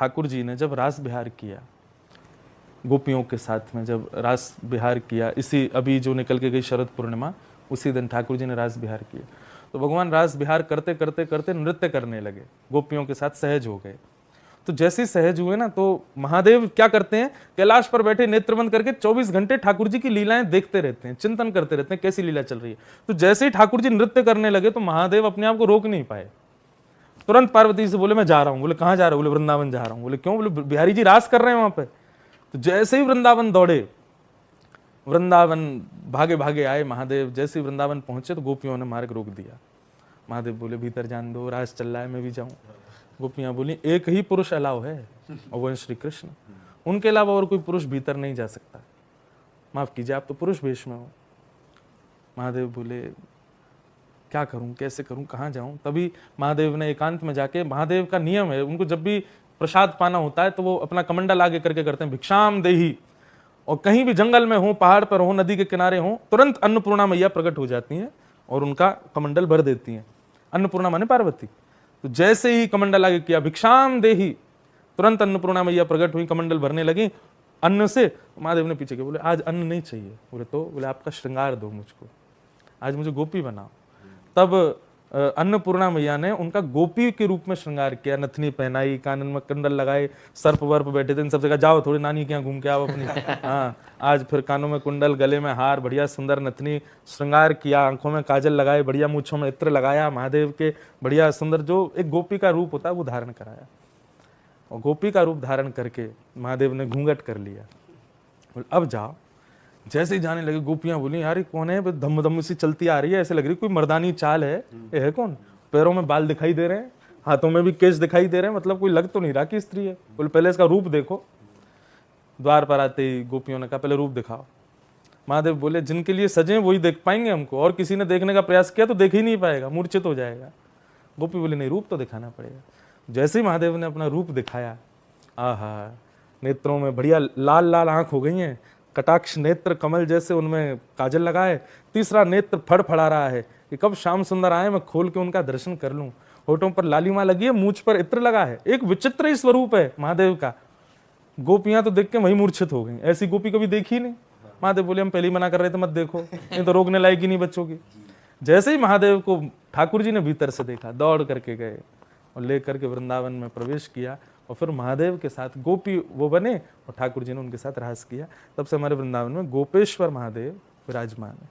ठाकुर जी ने जब रास बिहार किया, गोपियों के साथ में जब रास बिहार किया, इसी अभी जो निकल के गई शरद पूर्णिमा, उसी दिन ठाकुर जी ने रास बिहार किया। तो भगवान रास बिहार करते करते करते नृत्य करने लगे, गोपियों के साथ सहज हो गए। तो जैसे ही सहज हुए ना, तो महादेव क्या करते हैं, कैलाश पर बैठे नेत्र बंद करके 24 घंटे ठाकुर जी की लीलाएं देखते रहते हैं, चिंतन करते रहते हैं कैसी लीला चल रही है। तो जैसे ही ठाकुर जी नृत्य करने लगे तो महादेव अपने आप को रोक नहीं पाए, तुरंत पार्वती से बोले मैं जा रहा हूं। बोले कहां जा रहे हो? बोले वृंदावन जा रहा हूं। बोले क्यों? बोले बिहारी जी रास कर रहे हैं वहां पे। तो जैसे ही वृंदावन दौड़े, वृंदावन भागे भागे आए महादेव। जैसे ही वृंदावन पहुंचे तो गोपियों ने मार्ग रोक दिया। महादेव बोले भीतर जान दो, रास चल रहा है, मैं भी जाऊं। गोपियां बोली एक ही पुरुष अलाव है और वो श्री कृष्ण, उनके अलावा और कोई पुरुष भीतर नहीं जा सकता, माफ कीजिए आप तो पुरुष वेश में हो। महादेव बोले क्या करूं, कैसे करूं, कहां जाऊं? तभी महादेव ने एकांत में जाके, महादेव का नियम है, उनको जब भी प्रसाद पाना होता है तो वो अपना कमंडल आगे करके करते हैं, भिक्षाम देही। और कहीं भी जंगल में हो, पहाड़ पर हो, नदी के किनारे हो, तुरंत अन्नपूर्णा मैया प्रकट हो जाती हैं और उनका कमंडल भर देती हैं। अन्नपूर्णा माने पार्वती। तो जैसे ही कमंडल आगे किया, भिक्षाम देही, तुरंत अन्नपूर्णा मैया प्रकट हुई, कमंडल भरने लगी अन्न से। महादेव ने पीछे के बोले आज अन्न नहीं चाहिए। बोले तो? बोले आपका श्रृंगार दो मुझको, आज मुझे गोपी बनाओ। तब अन्नपूर्णा मैया ने उनका गोपी के रूप में श्रृंगार किया, नथनी पहनाई, कानन में कंडल लगाए, सर्प वर्प बैठे थे, इन सब जगह जाओ थोड़ी नानी के यहाँ घूम के आओ अपनी। हाँ, आज फिर कानों में कुंडल, गले में हार, बढ़िया सुंदर नथनी श्रृंगार किया, आंखों में काजल लगाए, बढ़िया मूछों में इत्र लगाया, महादेव के बढ़िया सुंदर जो एक गोपी का रूप होता है वो धारण कराया। और गोपी का रूप धारण करके महादेव ने घूंघट कर लिया। अब जाओ। जैसे ही जाने लगे गोपियां बोली यार ये कौन है, धम धम सी चलती आ रही है, ऐसे लग रही कोई मर्दानी चाल है, ये है कौन? पैरों में बाल दिखाई दे रहे हैं, हाथों में भी केस दिखाई दे रहे हैं, मतलब कोई लग तो नहीं रहा कि स्त्री है। बोले पहले इसका रूप देखो। द्वार पर आते ही गोपियों ने कहा पहले रूप दिखाओ। महादेव बोले जिनके लिए सजे वही देख पाएंगे हमको, और किसी ने देखने का प्रयास किया तो देख ही नहीं पाएगा, मूर्छित हो जाएगा। गोपी बोले नहीं, रूप तो दिखाना पड़ेगा। जैसे ही महादेव ने अपना रूप दिखाया, आहा, नेत्रों में बढ़िया लाल लाल आंख हो गई हैं, कटाक्ष नेत्र कमल जैसे, उनमें काजल लगाए, तीसरा नेत्र फड़फड़ा रहा है कि कब श्याम सुंदर आए, मैं खोल के उनका दर्शन कर लूं। होठों पर लालिमा लगी है, मूछ पर इत्र लगा है, एक विचित्र ही स्वरूप है महादेव का। गोपियां तो देख के वही मूर्छित हो गई, ऐसी गोपी कभी देखी नहीं। महादेव बोले हम पहले ही मना कर रहे थे मत देखो, नहीं तो रोकने लायक ही नहीं बच्चों की। जैसे ही महादेव को ठाकुर जी ने भीतर से देखा, दौड़ करके गए और लेकर के वृंदावन में प्रवेश किया। और फिर महादेव के साथ गोपी वो बने और ठाकुर जी ने उनके साथ रास किया। तब से हमारे वृंदावन में गोपेश्वर महादेव विराजमान है।